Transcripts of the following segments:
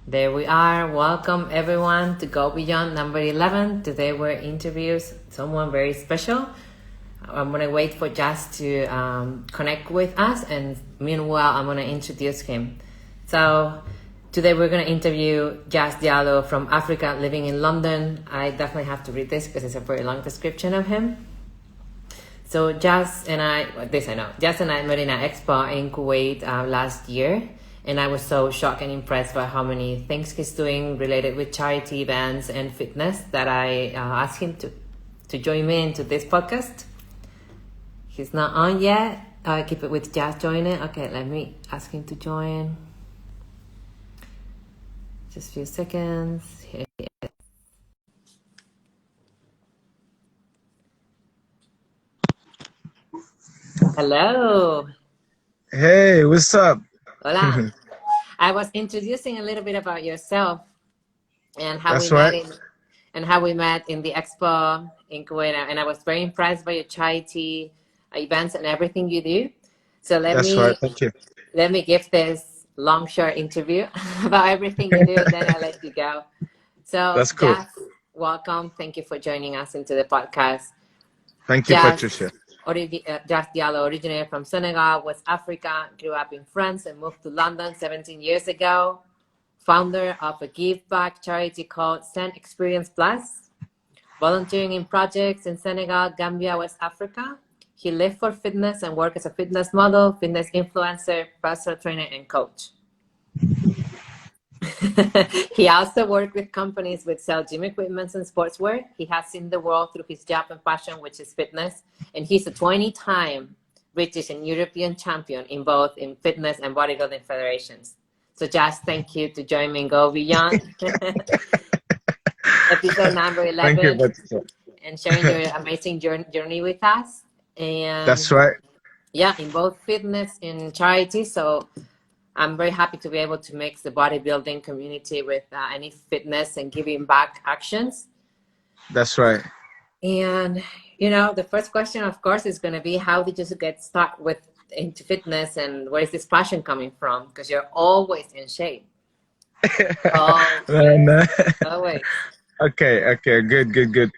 There we are. Welcome everyone to Go Beyond number 11. Today we're interviewing someone very special. I'm gonna wait for Yass to connect with us, and meanwhile I'm gonna introduce him. So today we're gonna interview Yass Diallo from Africa, living in London. I definitely have to read this because it's a very long description of him. So Yass and I met in an expo in Kuwait last year. And I was so shocked and impressed by how many things he's doing related with charity events and fitness that I asked him to join me into this podcast. He's not on yet. I'll keep it with Yass joining. Okay, let me ask him to join. Just a few seconds. Here he is. Hello. Hey, what's up? Hola. I was introducing a little bit about yourself and how we met in the expo in Kuwait, and I was very impressed by your charity events and everything you do. So Thank you. Let me give this long short interview about everything you do, and then I'll let you go. So that's cool. Yass, welcome. Thank you for joining us into the podcast. Thank you, Patricia. Yass Diallo originated from Senegal, West Africa, grew up in France and moved to London 17 years ago. Founder of a give back charity called SenExperience Plus, volunteering in projects in Senegal, Gambia, West Africa. He lived for fitness and worked as a fitness model, fitness influencer, personal trainer, and coach. He also worked with companies that sell gym equipment and sportswear. He has seen the world through his job and passion, which is fitness. And he's a 20-time British and European champion in both in fitness and bodybuilding federations. So Yass, thank you to join me and Go Beyond. Episode number 11. Thank you, Patricia. And sharing your amazing journey with us. And that's right. Yeah, in both fitness and charity. So I'm very happy to be able to mix the bodybuilding community with any fitness and giving back actions. That's right. And, you know, the first question, of course, is going to be, how did you get started into fitness, and where is this passion coming from? Because you're always in shape. Always. Okay, good.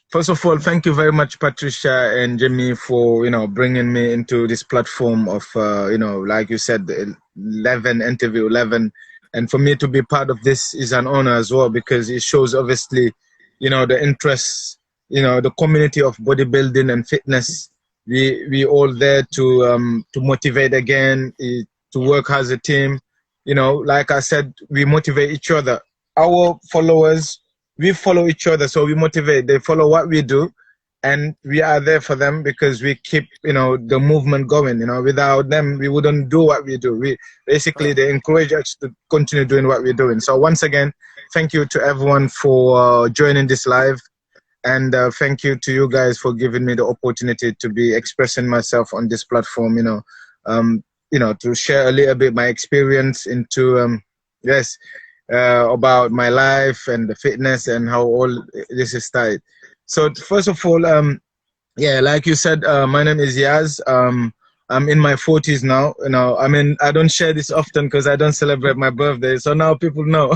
First of all, thank you very much, Patricia and Jimmy, for bringing me into this platform of like you said, 11 interview 11, and for me to be part of this is an honor as well, because it shows obviously the interests, the community of bodybuilding and fitness. We all there to motivate again, to work as a team. Like I said, we motivate each other. Our followers, we follow each other, so we motivate. They follow what we do, and we are there for them because we keep, the movement going. Without them, we wouldn't do what we do. They encourage us to continue doing what we're doing. So once again, thank you to everyone for joining this live, and thank you to you guys for giving me the opportunity to be expressing myself on this platform. To share a little bit my experience into about my life and the fitness and how all this is started. So first of all, like you said, my name is Yass. I'm in my 40s now. I don't share this often because I don't celebrate my birthday. So now people know.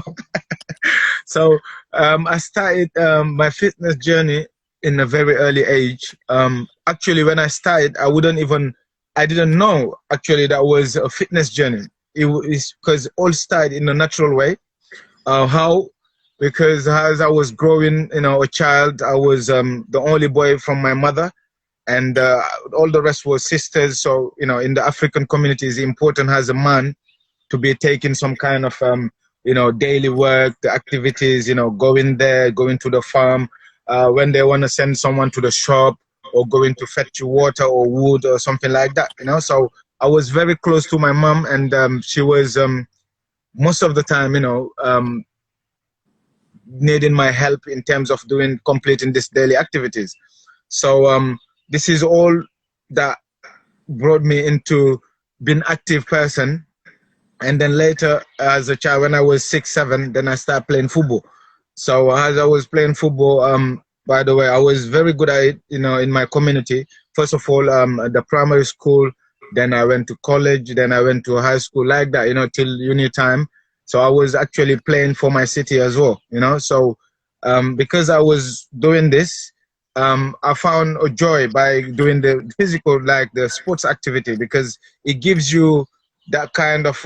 So I started my fitness journey in a very early age. Actually, when I started, I didn't know actually that was a fitness journey. It was because all started in a natural way. How? Because as I was growing, a child, I was the only boy from my mother, and all the rest were sisters. So, in the African community, it's important as a man to be taking some kind of, daily work, the activities, going to the farm, when they want to send someone to the shop, or going to fetch water or wood or something like that, So I was very close to my mom, and she was most of the time, needing my help in terms of completing these daily activities. So this is all that brought me into being active person. And then later, as a child, when I was 6, 7, then I started playing football. So as I was playing football, by the way, I was very good at it, in my community. First of all, the primary school, then I went to college, then I went to high school, like that, till uni time. So I was actually playing for my city as well, you know. So because I was doing this, I found a joy by doing the physical, like the sports activity, because it gives you that kind of,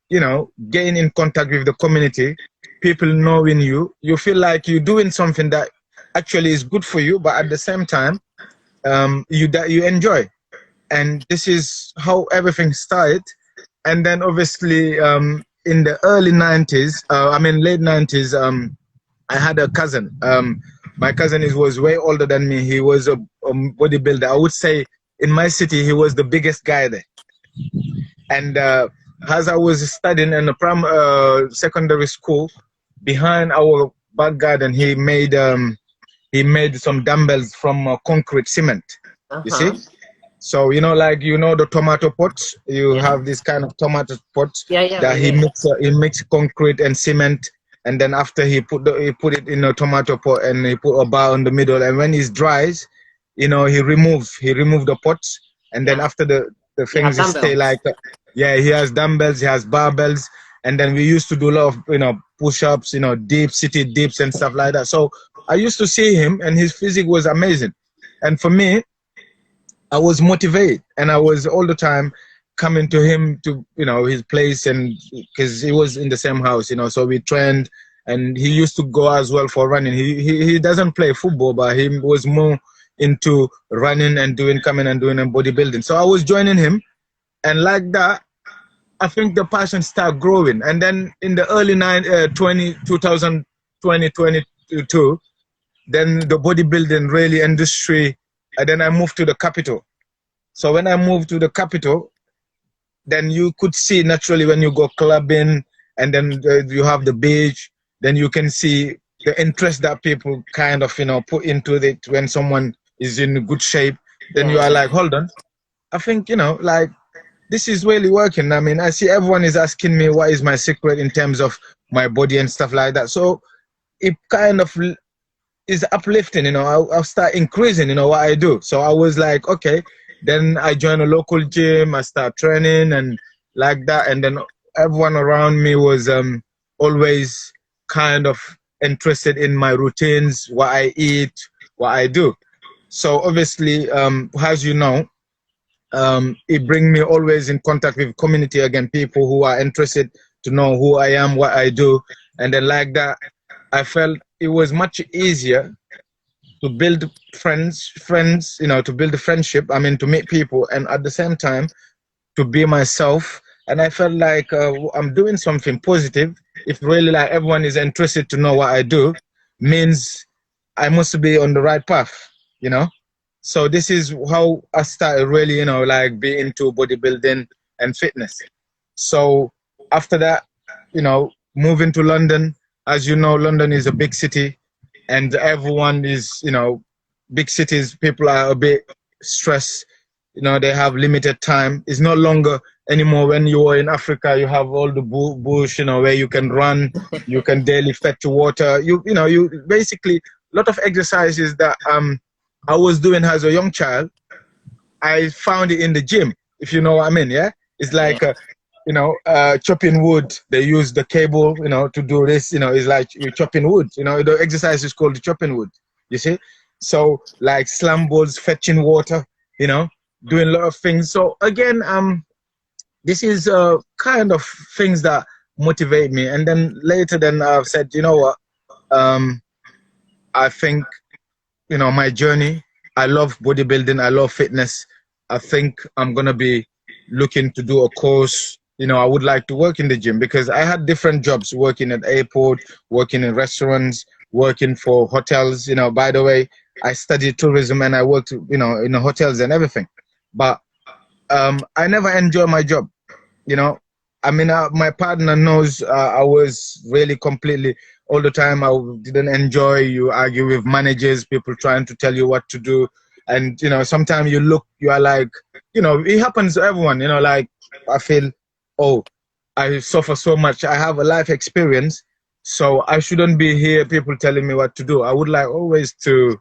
you know, getting in contact with the community, people knowing you. You feel like you're doing something that actually is good for you, but at the same time, you enjoy. And this is how everything started. And then obviously in the early 90s, I mean late 90s, I had a cousin. My cousin was way older than me. He was a bodybuilder. I would say in my city, he was the biggest guy there. And as I was studying in the secondary school, behind our back garden, he made some dumbbells from concrete cement. You see? So you know, like you know the tomato pots. You have this kind of tomato pots that he mix concrete and cement, and then after he put it in a tomato pot and he put a bar in the middle. And when it dries, you know, he remove the pots, and then after the things stay like, he has dumbbells, he has barbells, and then we used to do a lot of, you know, push-ups, you know, city dips and stuff like that. So I used to see him, and his physique was amazing, and for me, I was motivated, and I was all the time coming to him to, you know, his place, and because he was in the same house, you know, so we trained, and he used to go as well for running. He doesn't play football, but he was more into running and coming and doing bodybuilding. So I was joining him, and like that, I think the passion started growing. And then in the early 2022, then the bodybuilding really industry. And then I moved to the capital. So when I moved to the capital, then you could see naturally when you go clubbing, and then you have the beach, then you can see the interest that people kind of, you know, put into it when someone is in good shape. Then you are like, hold on, I think, you know, like this is really working. I mean, I see everyone is asking me what is my secret in terms of my body and stuff like that. So it kind of is uplifting, you know. I'll start increasing, you know, what I do. So I was like, okay, then I joined a local gym, I start training and like that. And then everyone around me was always kind of interested in my routines, what I eat, what I do. So obviously, as you know, it brings me always in contact with community again, people who are interested to know who I am, what I do. And then like that, I felt it was much easier to build friends, you know, to build a friendship, I mean, to meet people, and at the same time, to be myself. And I felt like I'm doing something positive. If really like everyone is interested to know what I do, means I must be on the right path, you know? So this is how I started really, you know, like be into bodybuilding and fitness. So after that, you know, moving to London. As you know, London is a big city, and everyone is, you know, big cities, people are a bit stressed. You know, they have limited time. It's no longer anymore when you are in Africa, you have all the bush, you know, where you can run, you can daily fetch water. You know, you basically, a lot of exercises that I was doing as a young child, I found it in the gym, if you know what I mean, yeah? It's like, you know, chopping wood. They use the cable, you know, to do this. You know, it's like you're chopping wood. You know, the exercise is called chopping wood. You see, so like slam balls, fetching water. You know, doing a lot of things. So again, this is kind of things that motivate me. And then later, then I've said, you know what, I think, you know, my journey. I love bodybuilding. I love fitness. I think I'm gonna be looking to do a course. You know, I would like to work in the gym, because I had different jobs, working at airport, working in restaurants, working for hotels. You know, by the way, I studied tourism and I worked, you know, in the hotels and everything. But I never enjoy my job. You know, I mean, my partner knows I was really completely, all the time, I didn't enjoy. You argue with managers, people trying to tell you what to do. And, you know, sometimes you are like, you know, it happens to everyone, you know, like I feel, oh, I suffer so much. I have a life experience, so I shouldn't be here, people telling me what to do. I would like always to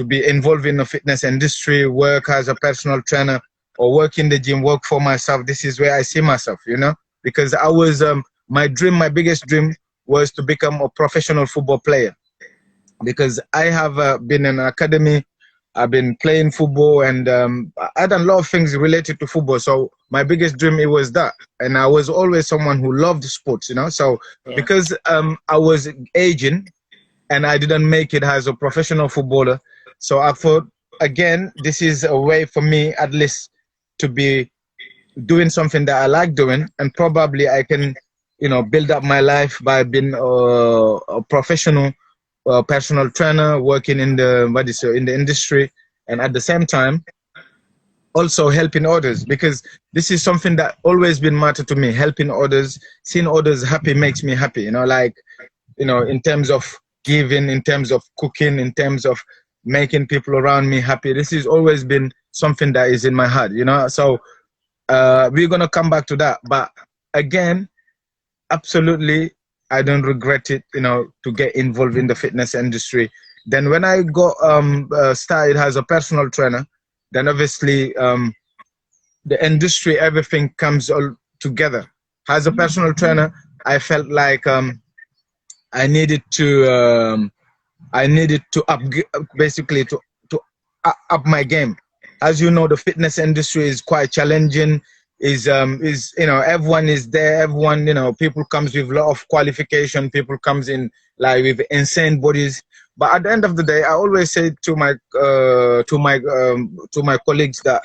be involved in the fitness industry, work as a personal trainer, or work in the gym, work for myself. This is where I see myself, you know, because I was my biggest dream was to become a professional football player, because I have been in an academy. I've been playing football, and I done a lot of things related to football. So my biggest dream, it was that. And I was always someone who loved sports, you know. So because I was aging and I didn't make it as a professional footballer, so I thought, again, this is a way for me at least to be doing something that I like doing, and probably I can, you know, build up my life by being a professional personal trainer, working in the in the industry, and at the same time also helping others, because this is something that always been matter to me. Helping others, seeing others happy makes me happy, you know, like, you know, in terms of giving, in terms of cooking, in terms of making people around me happy. This has always been something that is in my heart, you know. So we're gonna come back to that, but again, absolutely, I don't regret it, you know, to get involved in the fitness industry. Then when I got started as a personal trainer, then obviously the industry, everything comes all together. As a personal trainer, I felt like I needed to basically to up my game. As you know, the fitness industry is quite challenging. Is you know, everyone is there, everyone, you know, people comes with a lot of qualification, people comes in like with insane bodies, but at the end of the day, I always say to my colleagues that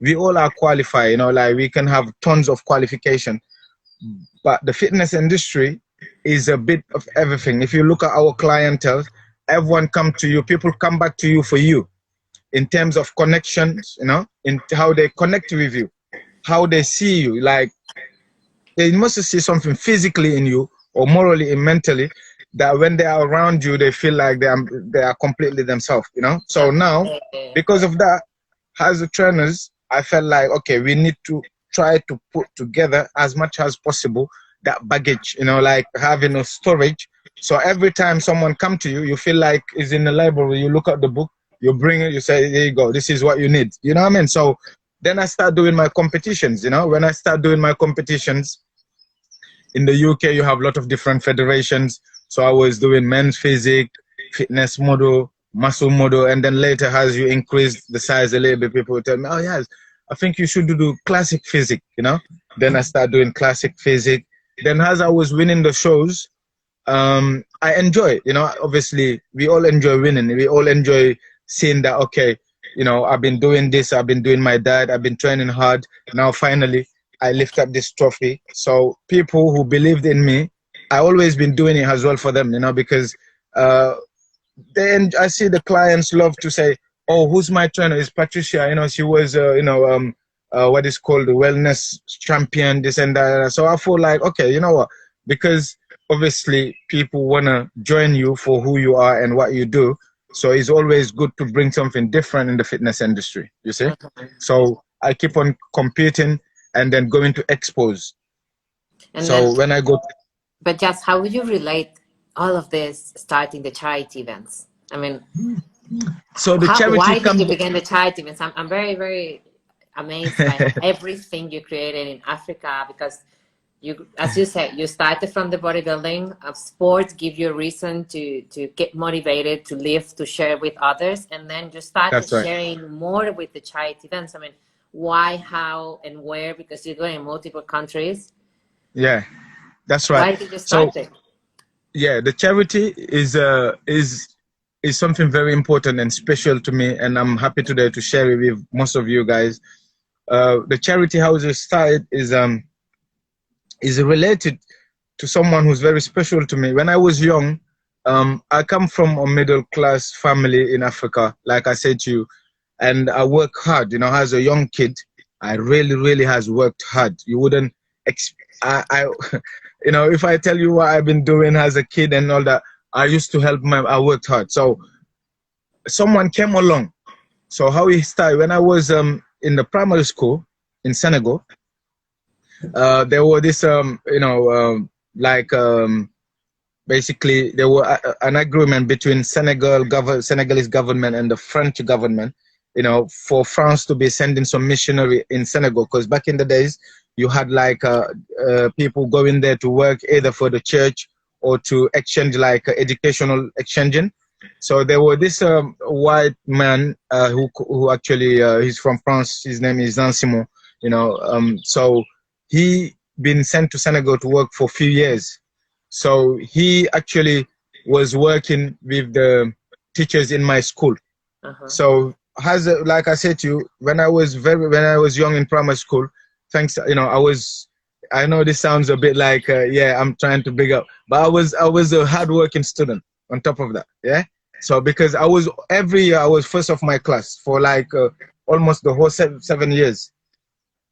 we all are qualified, you know, like we can have tons of qualification, but the fitness industry is a bit of everything. If you look at our clientele, everyone come to you, people come back to you for you, in terms of connections, you know, in how they connect with you, how they see you. Like, they must see something physically in you, or morally and mentally, that when they are around you, they feel like they are completely themselves, you know. So now, because of that, as the trainers, I felt like, okay, we need to try to put together as much as possible that baggage, you know, like having a storage. So every time someone come to you, you feel like it's in the library, you look at the book, you bring it, you say, there you go, this is what you need, you know what I mean? So then I start doing my competitions, you know. When I start doing my competitions, in the UK, you have a lot of different federations. So I was doing men's physique, fitness model, muscle model, and then later, as you increase the size a little bit, people will tell me, oh yes, I think you should do classic physique, you know. Then I start doing classic physique. Then as I was winning the shows, I enjoy it, you know. Obviously, we all enjoy winning. We all enjoy seeing that, okay, you know, I've been doing this, I've been doing my diet, I've been training hard. Now, finally, I lift up this trophy. So people who believed in me, I always been doing it as well for them, you know, because then I see the clients love to say, oh, who's my trainer? It's Patricia, you know, she was, you know, what is called the wellness champion, this and that. So I feel like, okay, you know what, because obviously people want to join you for who you are and what you do. So it's always good to bring something different in the fitness industry, you see? So I keep on competing and then going to expos. And so then, when I go... But just how would you relate all of this starting the charity events? I mean, so the charity... Why did you begin the charity events? I'm very, very amazed by everything you created in Africa, because you, as you said, you started from the bodybuilding. Sports give you a reason to get motivated, to live, to share with others, and then you started sharing more with the charity events. I mean, why, how, and where? Because you're going in multiple countries. Yeah, that's right. Why did you start it? Yeah, the charity is something very important and special to me, and I'm happy today to share it with most of you guys. The charity house started is related to someone who's very special to me. When I was young, I come from a middle class family in Africa, like I said to you, and I work hard, you know, as a young kid. I really, really has worked hard. You wouldn't, you know, if I tell you what I've been doing as a kid and all that, I used to help I worked hard. So someone came along. So how it started, when I was in the primary school in Senegal, there were this, you know, basically there were an agreement between Senegalese government and the French government, you know, for France to be sending some missionary in Senegal, because back in the days, you had like people going there to work either for the church or to exchange, like educational exchanging. So there were this white man who actually he's from France. His name is Jean Simon. You know, so he been sent to Senegal to work for a few years. So he actually was working with the teachers in my school. So like I said to you, when I was young in primary school, thanks, you know, I know this sounds a bit like yeah, I'm trying to big up, but I was a hardworking student on top of that. Yeah. So because every year I was first of my class for like almost the whole 7 years.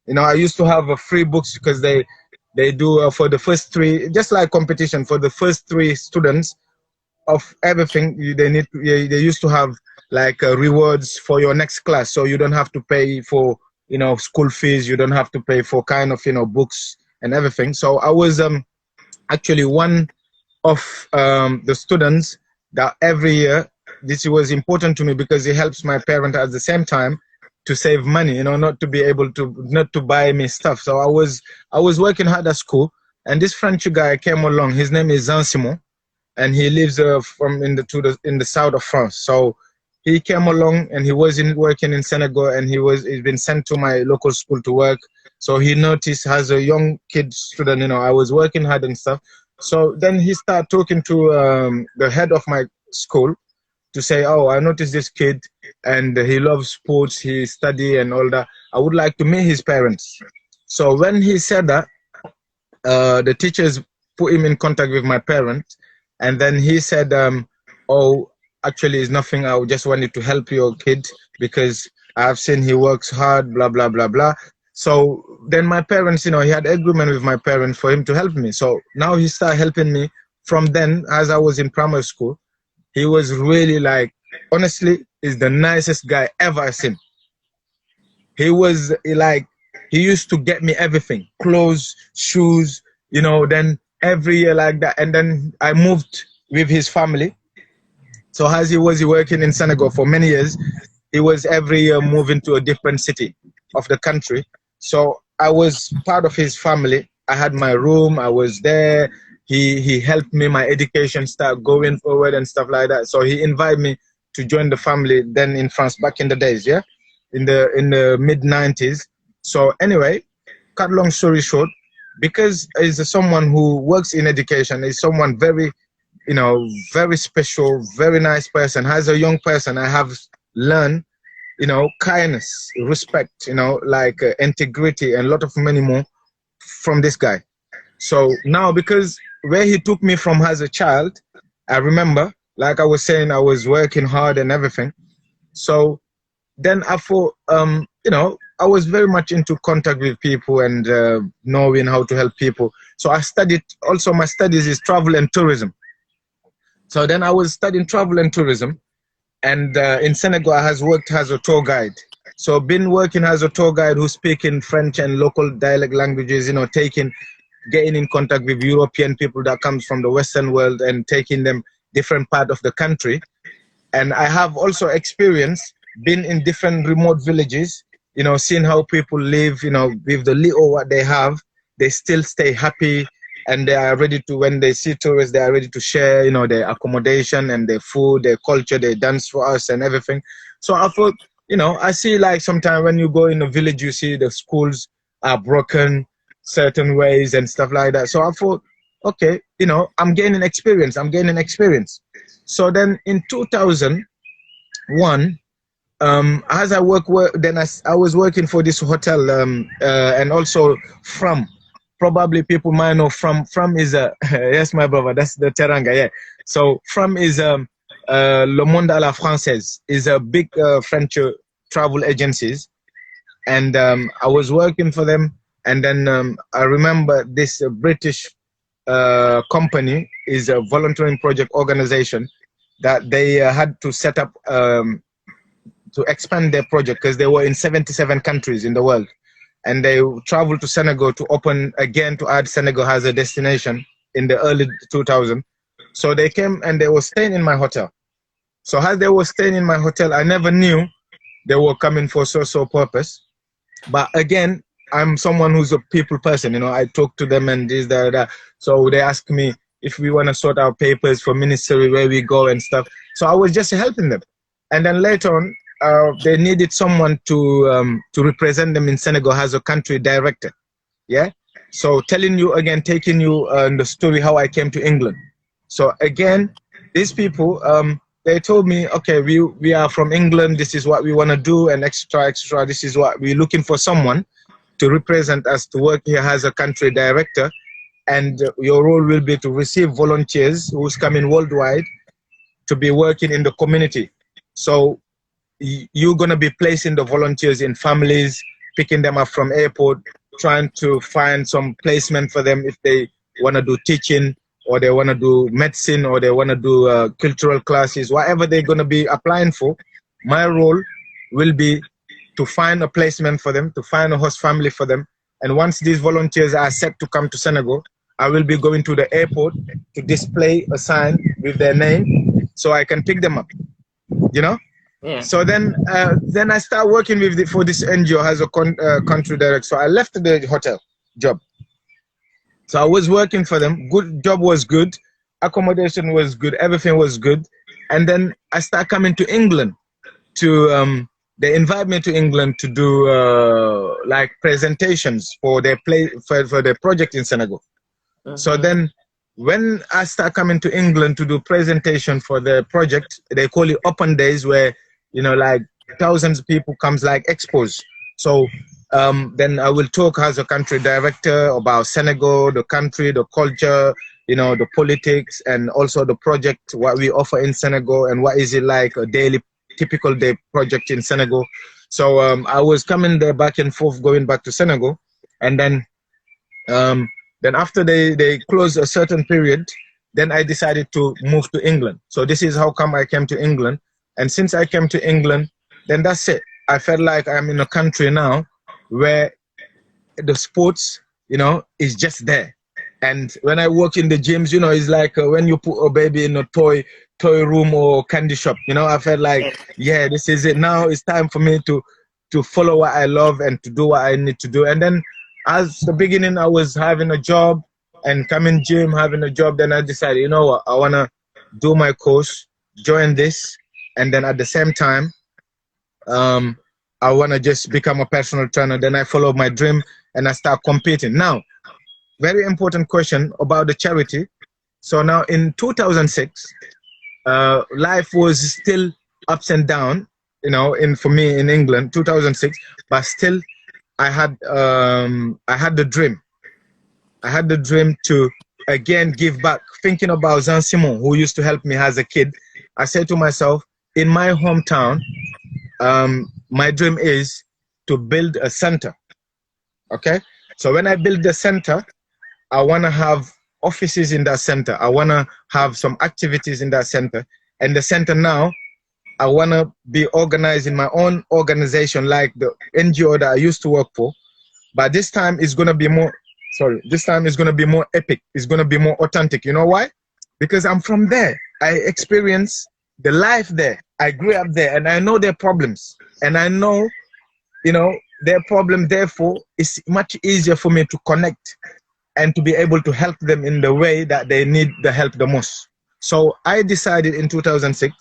You know, I used to have free books because they do for the first three, just like competition, for the first three students of everything. They used to have like rewards for your next class, so you don't have to pay for, you know, school fees. You don't have to pay for kind of, you know, books and everything. So I was actually one of the students that every year, this was important to me because it helps my parent at the same time to save money, you know, not to buy me stuff. So I was working hard at school, and this French guy came along. His name is Jean Simon, and he lives in the south of France. So he came along, and he was working in Senegal, and he's been sent to my local school to work. So he noticed, as a young kid student, you know, I was working hard and stuff. So then he started talking to the head of my school to say, oh, I noticed this kid and he loves sports, he study and all that. I would like to meet his parents. So when he said that, the teachers put him in contact with my parents, and then he said, oh, actually it's nothing, I just wanted to help your kid because I've seen he works hard, blah, blah, blah, blah. So then my parents, you know, he had agreement with my parents for him to help me. So now he started helping me. From then, as I was in primary school, he was really, like, honestly, is the nicest guy ever I've seen. He was like, he used to get me everything, clothes, shoes, you know, then every year like that. And then I moved with his family. So as he was working in Senegal for many years, he was every year moving to a different city of the country. So I was part of his family. I had my room, I was there. He helped me, my education start going forward and stuff like that. So he invited me to join the family then in France back in the days, yeah, in the mid-90s. So anyway, cut long story short, because he's someone who works in education, is someone very, you know, very special, very nice person. As a young person, I have learned, you know, kindness, respect, you know, like integrity and a lot of many more from this guy. So now, because where he took me from as a child, I remember, like I was saying, I was working hard and everything. So then I thought, you know, I was very much into contact with people and knowing how to help people. So I studied, also my studies is travel and tourism. So then I was studying travel and tourism. And in Senegal, I has worked as a tour guide. So been working as a tour guide who speak in French and local dialect languages, you know, getting in contact with European people that comes from the Western world and taking them different part of the country. And I have also experienced been in different remote villages, you know, seeing how people live, you know, with the little what they have, they still stay happy, and they are ready to, when they see tourists, they are ready to share, you know, their accommodation and their food, their culture, they dance for us and everything. So I thought, you know, I see like sometimes when you go in a village, you see the schools are broken certain ways and stuff like that. So I thought, okay, you know, I'm gaining experience. So then in 2001, as I then I was working for this hotel, and also probably people might know from is a, yes, my brother, that's the Teranga, yeah. So from is Le Monde à la Française, is a big French travel agencies. And I was working for them. And then I remember this British company is a volunteering project organization that they had to set up to expand their project because they were in 77 countries in the world. And they traveled to Senegal to open again, to add Senegal as a destination in the early 2000s. So they came and they were staying in my hotel. So as they were staying in my hotel, I never knew they were coming for so purpose. But again, I'm someone who's a people person, you know, I talk to them and this, that. So they ask me if we want to sort out papers for ministry, where we go and stuff. So I was just helping them. And then later on, they needed someone to represent them in Senegal as a country director. Yeah. So telling you again, taking you the story how I came to England. So again, these people, they told me, okay, we are from England. This is what we want to do, and extra. This is what we're looking for, someone to represent us, to work here as a country director. And your role will be to receive volunteers who's coming worldwide to be working in the community. So you're going to be placing the volunteers in families, picking them up from airport, trying to find some placement for them if they want to do teaching, or they want to do medicine, or they want to do cultural classes, whatever they're going to be applying for. My role will be to find a placement for them, to find a host family for them. And once these volunteers are set to come to Senegal, I will be going to the airport to display a sign with their name so I can pick them up, you know? Yeah. So then I start working with for this NGO as a country director. So I left the hotel job. So I was working for them. Good job was good, accommodation was good, everything was good. And then I start coming to England to they invite me to England to do like presentations for their for their project in Senegal. So then when I start coming to England to do presentation for the project, they call it open days, where, you know, like thousands of people comes, like expos. So then I will talk as a country director about Senegal, the country, the culture, you know, the politics, and also the project, what we offer in Senegal, and what is it like a daily, typical day project in Senegal. So I was coming there back and forth, going back to Senegal. And then after they closed a certain period, then I decided to move to England. So this is how come I came to England. And since I came to England, then that's it. I felt like I'm in a country now where the sports, you know, is just there. And when I work in the gyms, you know, it's like when you put a baby in a toy room or candy shop, you know, I felt like, yeah, this is it. Now it's time for me to follow what I love and to do what I need to do. And then as the beginning, I was having a job and coming gym, having a job. Then I decided, you know what, I want to do my course, join this. And then at the same time, I want to just become a personal trainer. Then I follow my dream and I start competing. Now, very important question about the charity. So now in 2006, life was still ups and down, you know, for me in England, 2006, but still I had the dream. I had the dream to again give back. Thinking about Jean Simon, who used to help me as a kid, I said to myself, in my hometown, my dream is to build a center. Okay, so when I build the center, I want to have offices in that center. I want to have some activities in that center. And the center now, I want to be organized in my own organization, like the NGO that I used to work for. But this time it's going to be more, this time it's going to be more epic. It's going to be more authentic. You know why? Because I'm from there. I experienced the life there. I grew up there, and I know their problems. And I know, you know, their problem. Therefore, it's much easier for me to connect and to be able to help them in the way that they need the help the most. So I decided in 2006,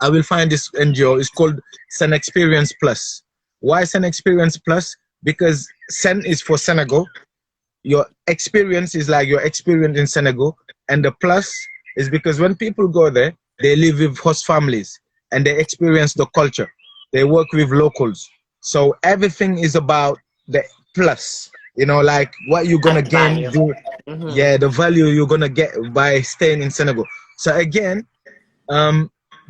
I will find this NGO. It's called SenExperience Plus. Why SenExperience Plus? Because Sen is for Senegal. Your experience is like your experience in Senegal. And the plus is because when people go there, they live with host families and they experience the culture. They work with locals. So everything is about the plus, you know, like what you're going to gain. Yeah, the value you're going to get by staying in Senegal. So again,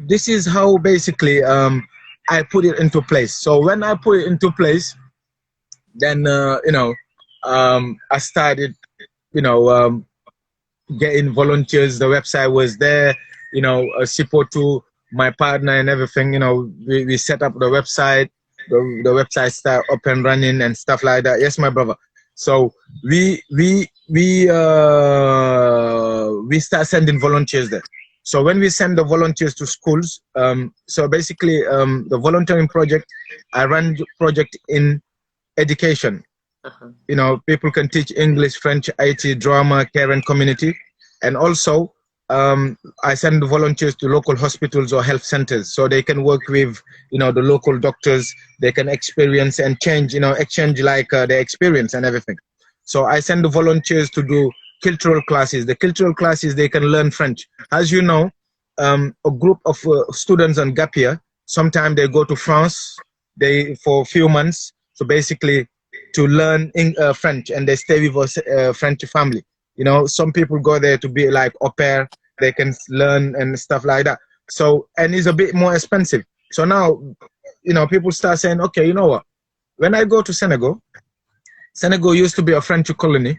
this is how basically I put it into place. So when I put it into place, then, you know, I started, you know, getting volunteers. The website was there, you know, support to my partner and everything. You know, we set up the website. The website start up and running and stuff like that. Yes, my brother. So we start sending volunteers there. So when we send the volunteers to schools, so basically the volunteering project, I run project in education. You know, people can teach English, French, IT, drama, care and community. And also, I send volunteers to local hospitals or health centers so they can work with, you know, the local doctors. They can experience and change, you know, exchange like their experience and everything. So I send the volunteers to do cultural classes. The cultural classes, they can learn French. As you know, a group of students on gap year, sometimes they go to France for a few months. So basically to learn French, and they stay with a French family. You know, some people go there to be like au pair. They can learn and stuff like that. So, and it's a bit more expensive. So now, you know, people start saying, okay, you know what? When I go to Senegal, Senegal used to be a French colony,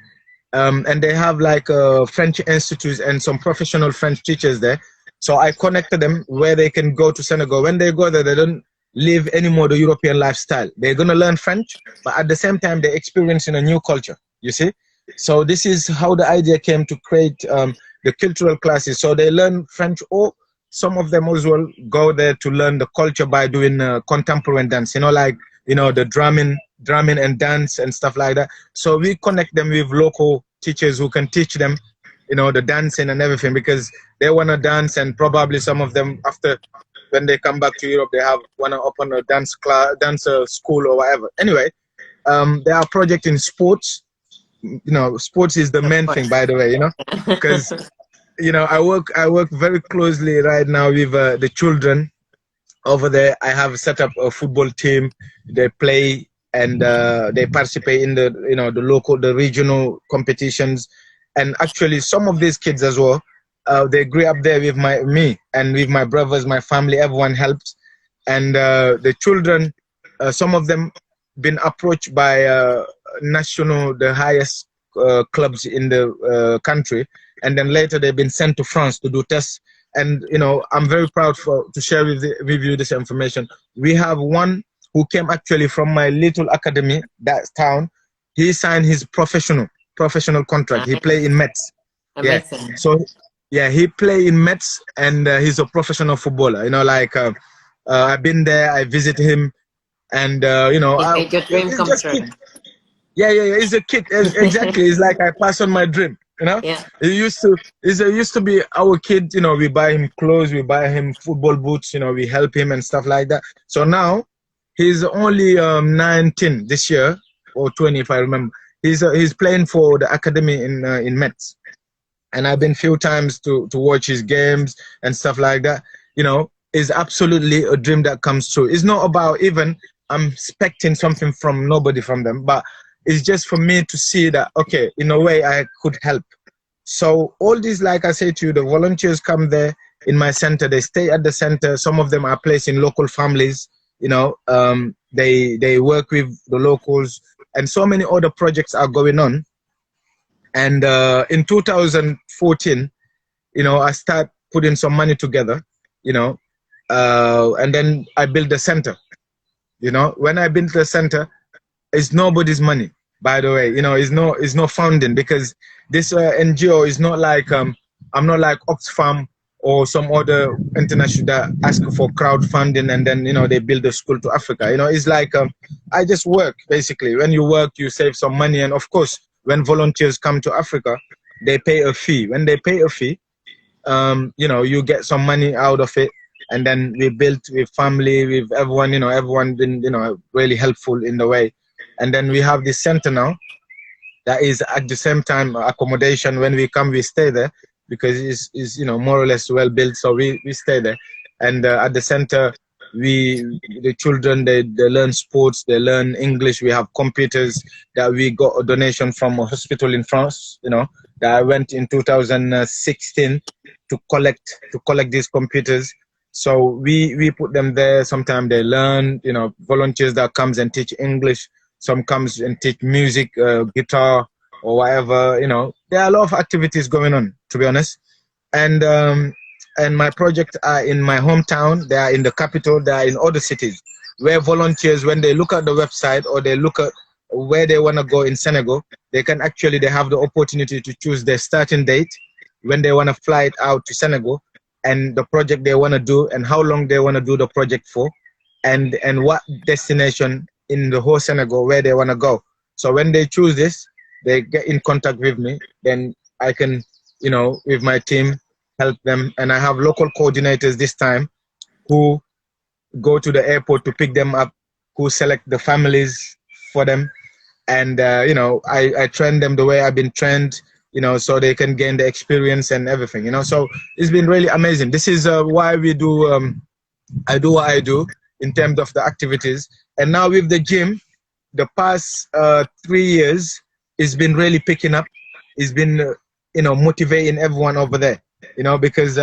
and they have like French institutes and some professional French teachers there. So I connected them where they can go to Senegal. When they go there, they don't live anymore the European lifestyle. They're going to learn French, but at the same time, they're experiencing a new culture, you see? So this is how the idea came to create the cultural classes. So they learn French, or some of them as well go there to learn the culture by doing contemporary dance, you know, like, you know, the drumming and dance and stuff like that. So we connect them with local teachers who can teach them, you know, the dancing and everything, because they want to dance, and probably some of them after, when they come back to Europe, they want to open a dance class, school or whatever. Anyway, there are projects in sports. You know, sports is the main thing, by the way, you know, because, you know, I work very closely right now with the children over there. I have set up a football team. They play and they participate in the, you know, the regional competitions. And actually some of these kids as well, they grew up there with me and with my brothers, my family, everyone helps. And the children, some of them been approached by the highest clubs in the country, and then later they've been sent to France to do tests. And, you know, I'm very proud to share with you this information. We have one who came actually from my little academy, that town. He signed his professional contract. He played in Mets. Amazing. Yeah. So yeah, he played in Mets, and he's a professional footballer. You know, like I've been there, I visit him, and you know, He made your dream come true. Yeah. He's a kid. Exactly. It's like I pass on my dream. You know. Yeah. It used to be our kid. You know, we buy him clothes, we buy him football boots. You know, we help him and stuff like that. So now he's only 19 this year, or 20 if I remember. He's playing for the academy in Metz, and I've been few times to watch his games and stuff like that. You know, it's absolutely a dream that comes true. It's not about even I'm expecting something from nobody from them, but it's just for me to see that, okay, in a way I could help. So all these, like I say to you, the volunteers come there in my center, they stay at the center. Some of them are placed in local families, you know, they work with the locals, and so many other projects are going on. And in 2014, you know, I start putting some money together, you know, and then I built the center. You know, when I built the center, it's nobody's money, by the way. You know, it's no funding, because this NGO is not like I'm not like Oxfam or some other international that ask for crowdfunding and then, you know, they build a school to Africa. You know, it's like I just work, basically. When you work, you save some money, and of course, when volunteers come to Africa, they pay a fee. When they pay a fee, you know, you get some money out of it. And then we built with family, with everyone, you know, everyone been, you know, really helpful in the way. And then we have this center now that is at the same time accommodation. When we come, we stay there, because it's you know, more or less well built. So we stay there. And at the center, the children, they learn sports, they learn English. We have computers that we got a donation from a hospital in France, you know, that I went in 2016 to collect these computers. So we put them there. Sometimes they learn, you know, volunteers that comes and teach English. Some comes and teach music, guitar or whatever, you know. There are a lot of activities going on, to be honest. And my projects are in my hometown. They are in the capital. They are in other cities, where volunteers, when they look at the website or they look at where they want to go in Senegal, they have the opportunity to choose their starting date, when they want to fly it out to Senegal, and the project they want to do, and how long they want to do the project for, and what destination in the whole Senegal where they want to go. So when they choose this, they get in contact with me. Then I can, you know, with my team, help them. And I have local coordinators this time who go to the airport to pick them up, who select the families for them. And, you know, I train them the way I've been trained, you know, so they can gain the experience and everything, you know. So it's been really amazing. This is why we do, I do what I do in terms of the activities. And now with the gym, the past 3 years, it's been really picking up. It's been, you know, motivating everyone over there, you know, because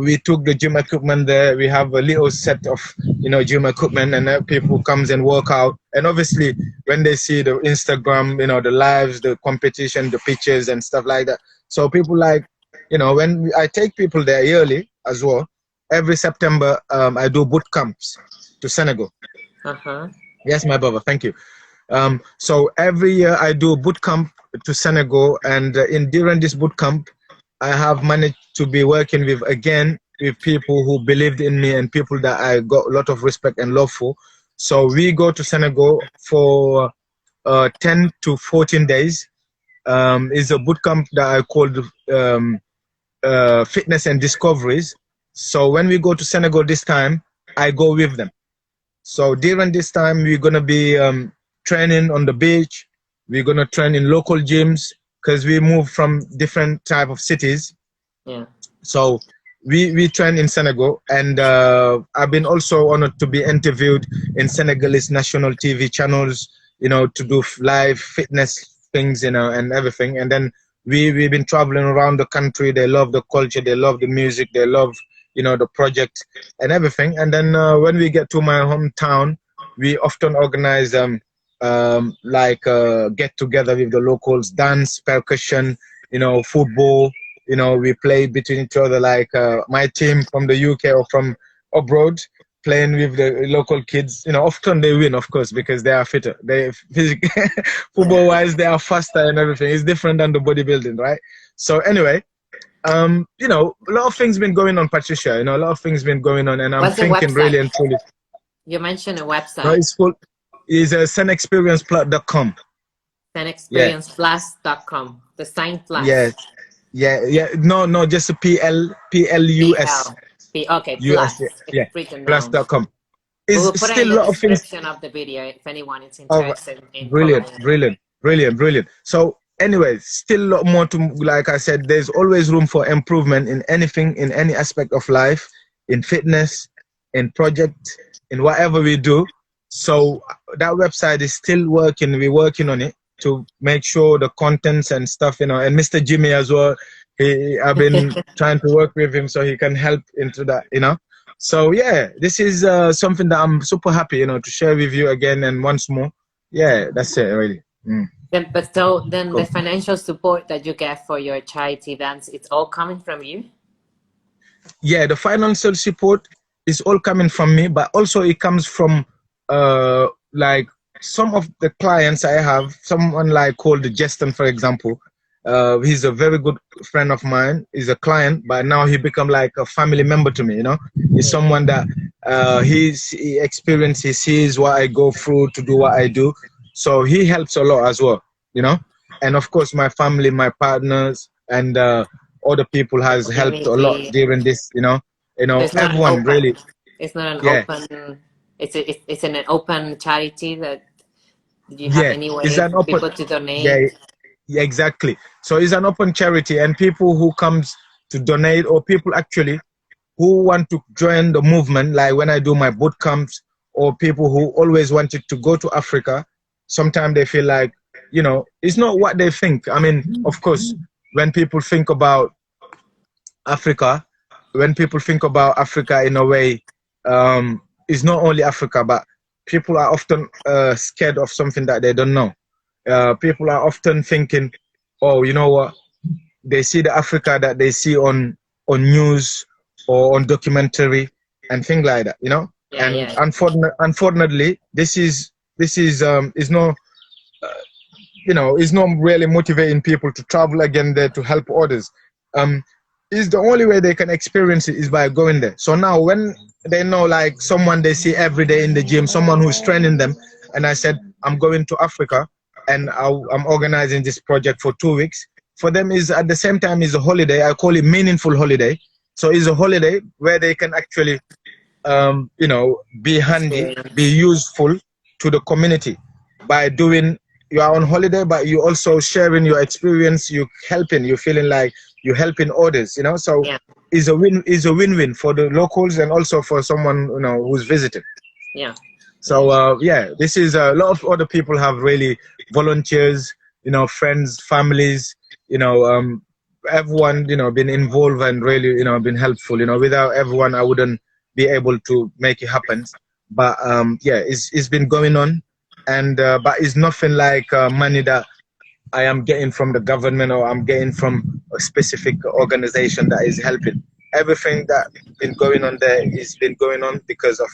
we took the gym equipment there. We have a little set of, you know, gym equipment, and people comes and work out. And obviously, when they see the Instagram, you know, the lives, the competition, the pictures and stuff like that. So people like, you know, when I take people there yearly as well, every September, I do boot camps to Senegal. Yes, my brother, thank you. So every year I do boot camp to Senegal, and during this boot camp, I have managed to be working with people who believed in me and people that I got a lot of respect and love for. So we go to Senegal for 10 to 14 days. It's a boot camp that I called Fitness and Discoveries. So when we go to Senegal this time, I go with them. So during this time, we're going to be training on the beach. We're going to train in local gyms because we move from different type of cities. Yeah. So we train in Senegal, and I've been also honored to be interviewed in Senegalese national TV channels, you know, to do live fitness things, you know, and everything. And then we've been traveling around the country. They love the culture. They love the music. They love, you know, the project and everything. And then when we get to my hometown, we often organize like get together with the locals, dance, percussion, you know, football. You know, we play between each other, like my team from the UK or from abroad, playing with the local kids. You know, often they win, of course, because they are fitter. They football-wise, they are faster and everything. It's different than the bodybuilding, right? So anyway, you know, a lot of things been going on, Patricia. You know, a lot of things been going on, and I'm thinking really and truly. You mentioned a website. No, it's called SenExperience.com. SenExperienceplus.com. The sign plus. Yes. Yeah. No, just a PLUS. Okay, plus. Yeah, plus.com. We'll put it in the description of the video if anyone is interested in brilliant. So anyway, still a lot more to, like I said, there's always room for improvement in anything, in any aspect of life, in fitness, in project, in whatever we do. So that website is still working. We're working on it to make sure the contents and stuff, you know, and Mr. Jimmy as well. I've been trying to work with him so he can help into that, you know. So yeah, this is something that I'm super happy, you know, to share with you again and once more. Yeah, that's it, really. Then the financial support that you get for your charity events, it's all coming from you? Yeah, the financial support is all coming from me, but also it comes from like some of the clients I have. Someone like called Justin, for example. He's a very good friend of mine. He's a client, but now he become like a family member to me, you know. He's someone that he experiences, he sees what I go through to do what I do. So he helps a lot as well, you know. And of course, my family, my partners, and other people has helped a lot during this, you know. Everyone really. It's not an open. It's an open charity that you have any way for people to donate. Yeah, exactly. So it's an open charity, and people who comes to donate, or people actually who want to join the movement, like when I do my boot camps, or people who always wanted to go to Africa, sometimes they feel like, you know, it's not what they think. I mean, of course, when people think about Africa, in a way, it's not only Africa, but people are often scared of something that they don't know. People are often thinking, oh, you know what? They see the Africa that they see on news or on documentary and things like that, you know. Unfortunately, this is not, you know, is not really motivating people to travel again there to help others. Is the only way they can experience it is by going there. So now when they know, like someone they see every day in the gym, someone who's training them, and I said, I'm going to Africa and I'm organizing this project for 2 weeks. For them is at the same time is a holiday. I call it meaningful holiday. So it's a holiday where they can actually, you know, be handy, be useful to the community by doing. You are on holiday, but you also sharing your experience. You helping. You feeling like you're helping others. You know, so it's a win-win for the locals and also for someone, you know, who's visiting. Yeah. So yeah, this is a lot of other people have really volunteers, you know, friends, families, you know, everyone, you know, been involved and really, you know, been helpful. You know, without everyone, I wouldn't be able to make it happen. But yeah, it's been going on, and but it's nothing like money that I am getting from the government or I'm getting from a specific organization that is helping. Everything that been going on there is been going on because of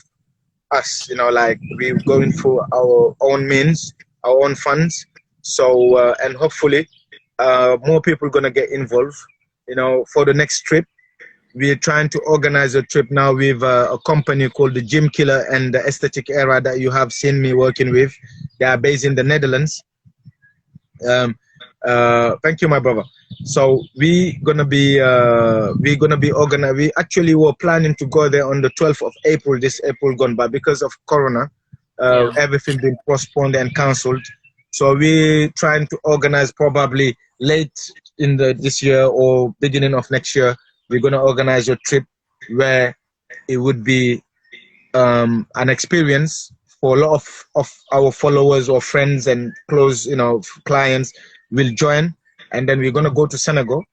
us, you know, like we're going through our own means, our own funds. So and hopefully more people gonna get involved, you know. For the next trip, we're trying to organize a trip now with a company called the Gym Killer and the Aesthetic Era that you have seen me working with. They are based in the Netherlands. Thank you, my brother. So we actually were planning to go there on the 12th of April, this April gone, but because of Corona, everything been postponed and cancelled. So we trying to organize probably late in this year or beginning of next year. We're gonna organize a trip where it would be an experience for a lot of our followers or friends and close, you know, clients will join, and then we're gonna go to Senegal.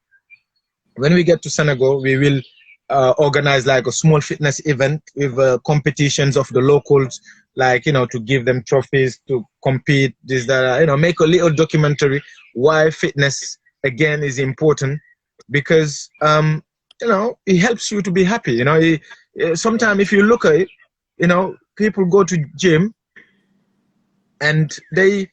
When we get to Senegal, we will organize like a small fitness event with competitions of the locals, like, you know, to give them trophies to compete, this, that, you know, make a little documentary why fitness again is important, because you know, it helps you to be happy. You know, sometimes if you look at it, you know, people go to gym and they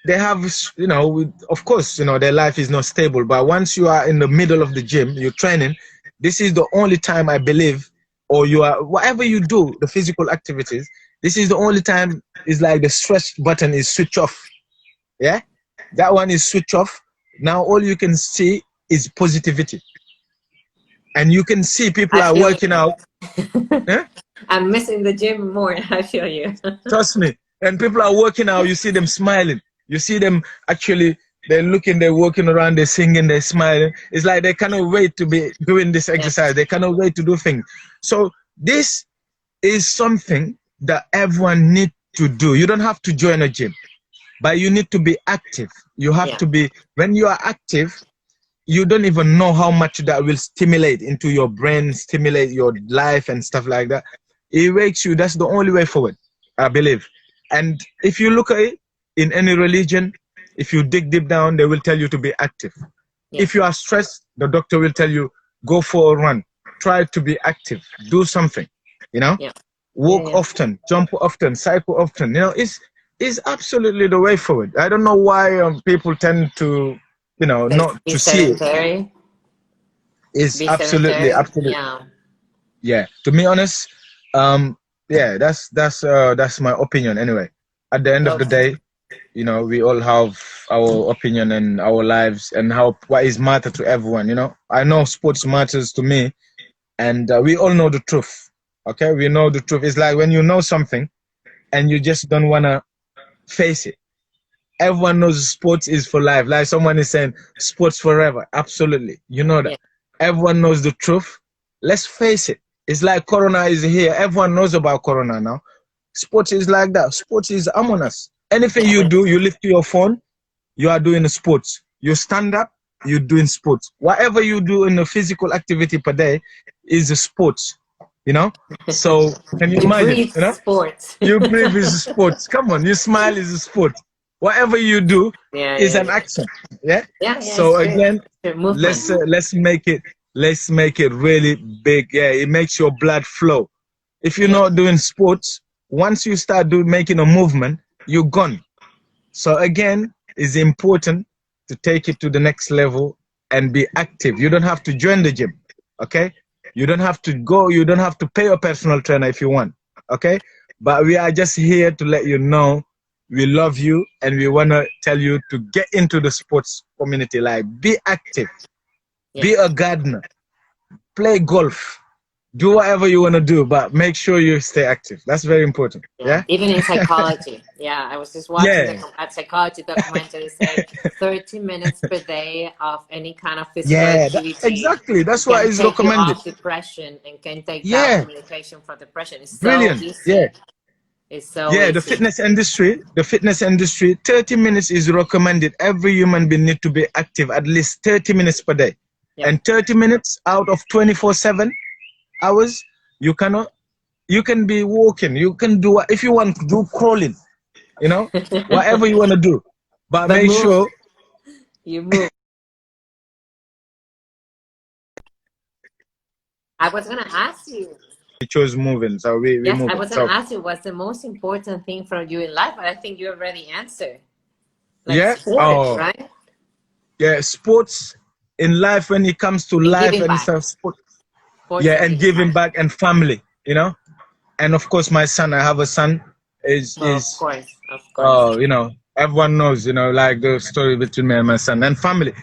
have, you know, of course, you know, their life is not stable, but once you are in the middle of the gym, you're training, this is the only time I believe, or you are, whatever you do, the physical activities, this is the only time is like the stretch button is switch off. Yeah, that one is switch off. Now all you can see is positivity, and you can see people are working out. Yeah? I'm missing the gym more. I feel you. Trust me. And people are working out, you see them smiling. You see them actually, they're looking, they're walking around, they're singing, they're smiling. It's like they cannot wait to be doing this exercise. They cannot wait to do things. So this is something that everyone needs to do. You don't have to join a gym, but you need to be active. You have to be, when you are active, you don't even know how much that will stimulate into your brain, stimulate your life and stuff like that. It wakes you, that's the only way forward, I believe. And if you look at it, in any religion, if you dig deep down, they will tell you to be active. If you are stressed, the doctor will tell you, go for a run, try to be active, do something, you know, walk often, jump often, cycle often, you know, it's absolutely the way forward. I don't know why people tend to, you know, not to see it. It's absolutely. Yeah, to be honest, yeah, that's my opinion anyway. At the end of the day, you know, we all have our opinion and our lives and what is matter to everyone. You know, I know sports matters to me, and we all know the truth. Okay, we know the truth. It's like when you know something and you just don't wanna face it. Everyone knows sports is for life. Like someone is saying, sports forever. Absolutely, you know that. Everyone knows the truth. Let's face it. It's like Corona is here. Everyone knows about Corona now. Sports is like that. Sports is among us. Anything you do, you lift your phone, you are doing sports. You stand up, you're doing sports. Whatever you do in the physical activity per day is a sports, you know? So can you imagine? Breathe, you know? Sports. You breathe is sports. Come on, you smile is a sport. Whatever you do is an action. Yeah? So again, let's make it really big. Yeah, it makes your blood flow. If you're not doing sports, once you start making a movement, you're gone. So again, it's important to take it to the next level and be active. You don't have to join the gym, okay? You don't have to go, you don't have to pay a personal trainer if you want, okay? But we are just here to let you know we love you, and we want to tell you to get into the sports community. Like, be active, be a gardener, play golf, do whatever you want to do, but make sure you stay active. That's very important. Yeah. Even in psychology. Yeah, I was just watching a psychology documentary say 30 minutes per day of any kind of physical activity. Exactly. That's why can it's take you recommended. off depression and can take down the medication for depression. It's Brilliant. so easy. It's so easy. The fitness industry, 30 minutes is recommended. Every human being need to be active at least 30 minutes per day. And 30 minutes out of 24/7 hours, you can be walking, you can do, if you want to do crawling, you know, whatever you want to do, but make sure you move. I was going to ask you. We chose moving, so we yes, moving. I was going to ask you what's the most important thing for you in life, but I think you already answered. Like sports, right? Yeah, sports in life, when it comes to life and stuff, sports and giving back and family, you know, and of course my son. I have a son. Of course. You know, everyone knows, you know, like the story between me and my son. And family,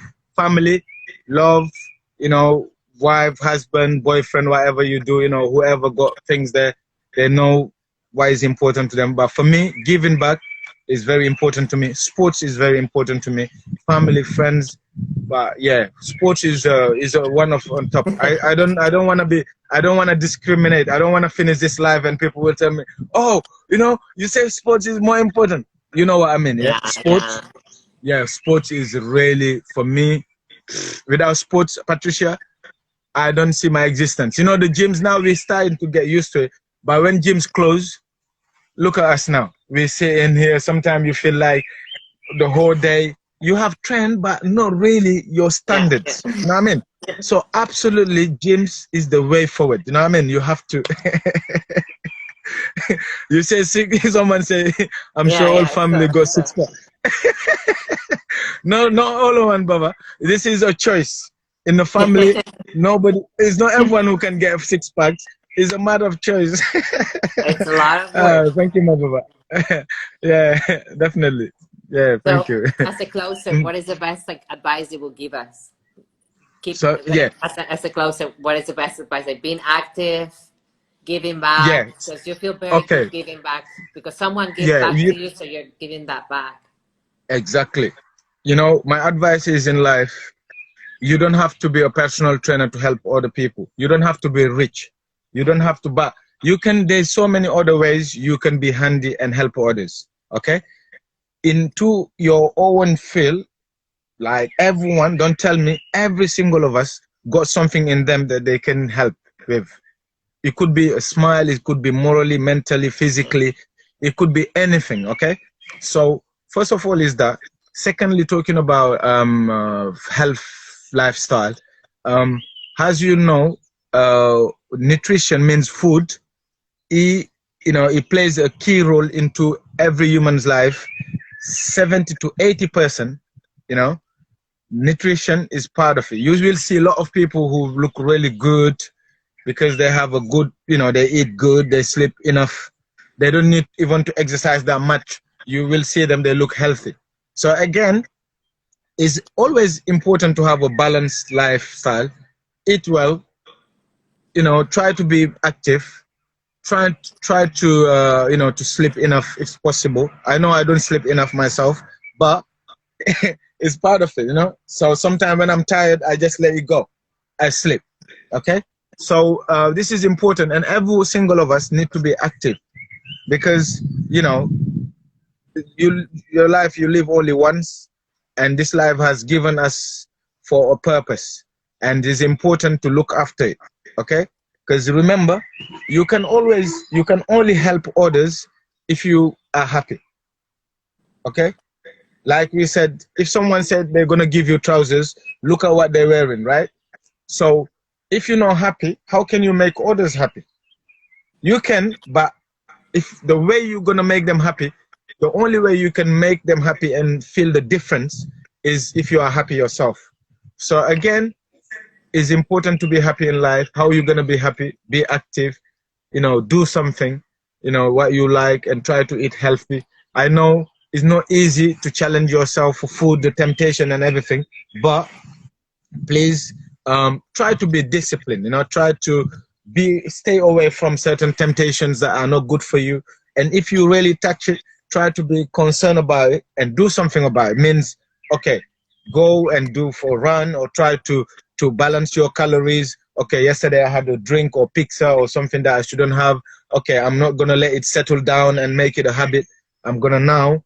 love, you know, wife, husband, boyfriend, whatever you do, you know, whoever got things there, they know what is important to them. But for me, giving back is very important to me. Sports is very important to me. Family, friends. But yeah, sports is one of on top. I don't want to discriminate. I don't want to finish this live and people will tell me, oh, you know, you say sports is more important. You know what I mean? Yeah, sports. Yeah, sports is really, for me, without sports, Patricia, I don't see my existence. You know, the gyms now, we're starting to get used to it. But when gyms close, look at us now. We sit in here. Sometimes you feel like the whole day you have trained, but not really your standards. You know what I mean? So absolutely, gyms is the way forward. You know what I mean? You have to. You say someone say, I'm sure all family got 6 pack. No, not all of one, Baba. This is a choice. In the family, it's not everyone who can get 6 packs. It's a matter of choice. It's a lot of work. Thank you, my Baba. Yeah, definitely. Yeah, thank you. As a closer, what is the best advice you will give us? As a closer, what is the best advice? Like being active, giving back. Because you feel very good giving back. Because someone gives back to you, so you're giving that back. Exactly. You know, my advice is in life, you don't have to be a personal trainer to help other people. You don't have to be rich. You don't have to, but you can, there's so many other ways you can be handy and help others, okay? Into your own field, like everyone, don't tell me, every single of us got something in them that they can help with. It could be a smile, it could be morally, mentally, physically, it could be anything, okay? So first of all is that. Secondly, talking about health, lifestyle, as you know, nutrition means food. It plays a key role into every human's life. 70 to 80%, you know, nutrition is part of it. You will see a lot of people who look really good because they have a good, you know, they eat good, they sleep enough, they don't need even to exercise that much. You will see them, they look healthy. So again, it's always important to have a balanced lifestyle. Eat well, you know, try to be active, try to you know, to sleep enough if possible. I know I don't sleep enough myself, but it's part of it, you know. So sometimes when I'm tired, I just let it go. I sleep, okay? So this is important, and every single of us need to be active because, you know, your life you live only once, and this life has given us for a purpose, and it's important to look after it, okay? Because remember, you can only help others if you are happy, okay? Like we said, if someone said they're gonna give you trousers, look at what they're wearing, right? So if you're not happy, how can you make others happy? You can, but if the way you're gonna make them happy, the only way you can make them happy and feel the difference is if you are happy yourself. So again, it's important to be happy in life. How are you going to be happy? Be active, you know, do something, you know, what you like, and try to eat healthy. I know It's not easy to challenge yourself for food, the temptation and everything, but please try to be disciplined, try to stay away from certain temptations that are not good for you. And if you really touch it, try to be concerned about it and do something about it. Means, okay, go and do for a run, or try to balance your calories. Okay, yesterday I had a drink or pizza or something that I shouldn't have. Okay, I'm not gonna let it settle down and make it a habit. I'm gonna now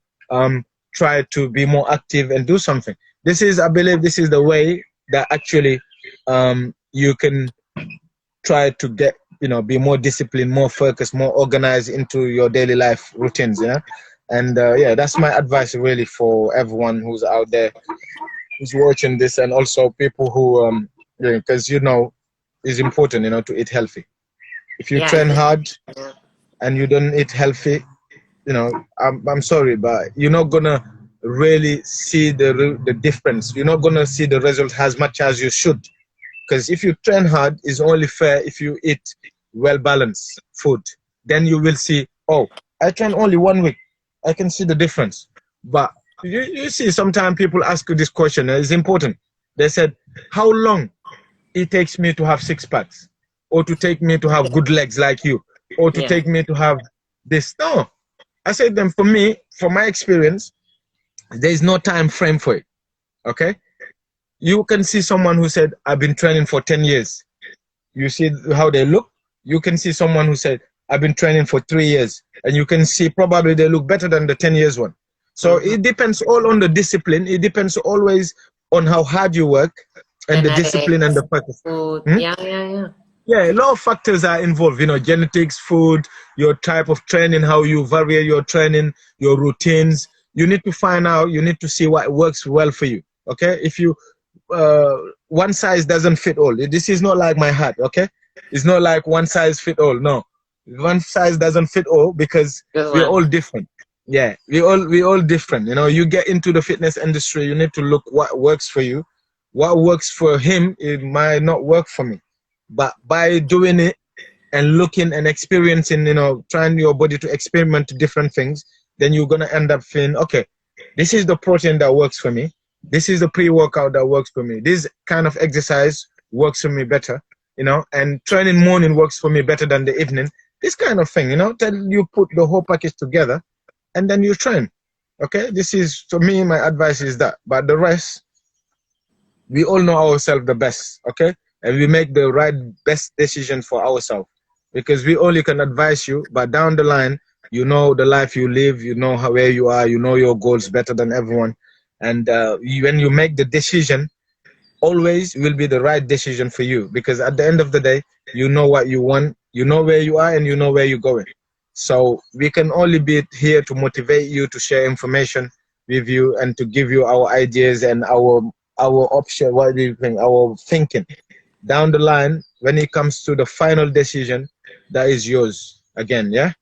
try to be more active and do something. This is, I believe, this is the way that actually you can try to get, be more disciplined, more focused, more organized into your daily life routines. And yeah, that's my advice really for everyone who's out there who's watching this, and also people who because it's important, to eat healthy. If you train hard and you don't eat healthy, I'm sorry, but you're not gonna really see the difference. You're not gonna see the result as much as you should. Because if you train hard, it's only fair if you eat well-balanced food. Then you will see, oh, I train only 1 week, I can see the difference. But you see, sometimes people ask you this question, and it's important. They said, how long it takes me to have 6 packs, or to take me to have good legs like you, or to take me to have this? No. I said them, for me, from my experience, there is no time frame for it. Okay? You can see someone who said, I've been training for 10 years. You see how they look. You can see someone who said, I've been training for 3 years. And you can see probably they look better than the 10 years one. So it depends all on the discipline. It depends always on how hard you work, and the discipline and the purpose. Yeah, a lot of factors are involved, genetics, food, your type of training, how you vary your training, your routines. You need to find out, you need to see what works well for you. Okay? If you, one size doesn't fit all. This is not like my hat, okay? It's not like one size fit all, no. One size doesn't fit all, because we're all different. Yeah, we all different. You get into the fitness industry, you need to look what works for you. What works for him, it might not work for me. But by doing it and looking and experiencing, trying your body to experiment to different things, then you're going to end up feeling, okay, this is the protein that works for me. This is the pre-workout that works for me. This kind of exercise works for me better, and training morning works for me better than the evening. This kind of thing, then you put the whole package together and then you train. Okay, this is, for me, my advice is that. But the rest, we all know ourselves the best, okay? And we make the best decision for ourselves, because we only can advise you, but down the line, the life you live, where you are, your goals better than everyone. And when you make the decision, always will be the right decision for you, because at the end of the day, you know what you want, you know where you are, and you know where you're going. So we can only be here to motivate you, to share information with you, and to give you our ideas and our option, what do you think, our thinking. Down the line, when it comes to the final decision, that is yours again. Yeah.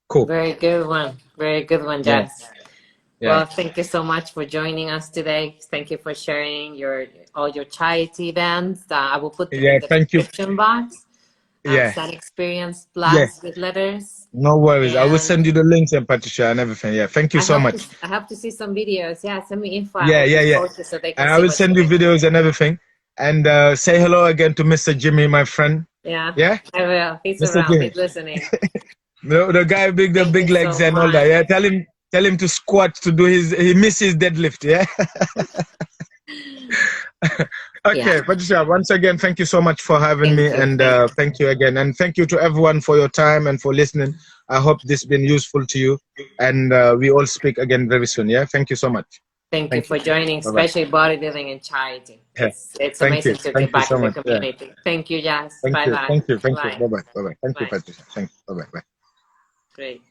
Cool. Very good one. Very good one, Yass. Yeah. Well, thank you so much for joining us today. Thank you for sharing all your charity events. I will put them in the description box. SenExperience Plus with letters. No worries. I will send you the links, and Patricia, and everything. Yeah. Thank you so much. I have to see some videos. Yeah. Send me info. Yeah. So they can I will send you videos and everything. And say hello again to Mr. Jimmy, my friend. Yeah. Yeah. I will. He's Mr. around. Jimmy. He's listening. The guy with the big legs and all that. Yeah. Tell him to squat to do he misses deadlift. Yeah. Okay, Patricia, once again, thank you so much for having me. And thank you again. And thank you to everyone for your time and for listening. I hope this has been useful to you. And we all speak again very soon. Yeah. Thank you so much. Thank you for joining, especially bodybuilding and charity. It's amazing to get back in the community. Thank you, Yass. Bye-bye. Thank you. Bye-bye. Thank you, Patricia. Thank you. Bye-bye. Bye. Great.